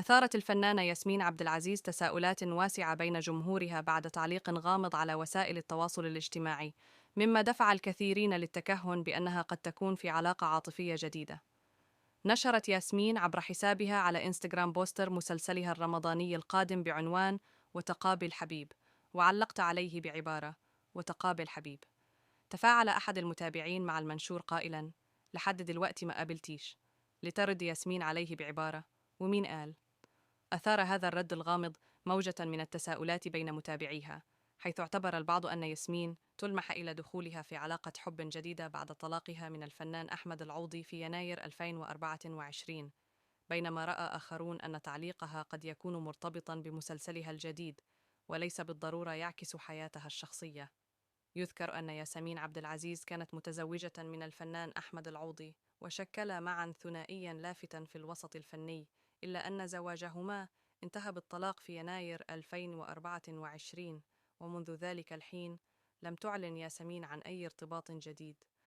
أثارت الفنانة ياسمين عبد العزيز تساؤلات واسعة بين جمهورها بعد تعليق غامض على وسائل التواصل الاجتماعي، مما دفع الكثيرين للتكهن بأنها قد تكون في علاقة عاطفية جديدة. نشرت ياسمين عبر حسابها على إنستغرام بوستر مسلسلها الرمضاني القادم بعنوان "وتقابل حبيب"، وعلقت عليه بعبارة "وتقابل حبيب". تفاعل أحد المتابعين مع المنشور قائلاً: "لحد دلوقتي ما قابلتيش". لترد ياسمين عليه بعبارة: "ومين قال". أثار هذا الرد الغامض موجة من التساؤلات بين متابعيها، حيث اعتبر البعض أن ياسمين تلمح إلى دخولها في علاقة حب جديدة بعد طلاقها من الفنان أحمد العوضي في يناير 2024، بينما رأى آخرون أن تعليقها قد يكون مرتبطاً بمسلسلها الجديد وليس بالضرورة يعكس حياتها الشخصية. يذكر أن ياسمين عبد العزيز كانت متزوجة من الفنان أحمد العوضي، وشكلا معا ثنائيا لافتا في الوسط الفني، إلا أن زواجهما انتهى بالطلاق في يناير 2024، ومنذ ذلك الحين لم تعلن ياسمين عن أي ارتباط جديد.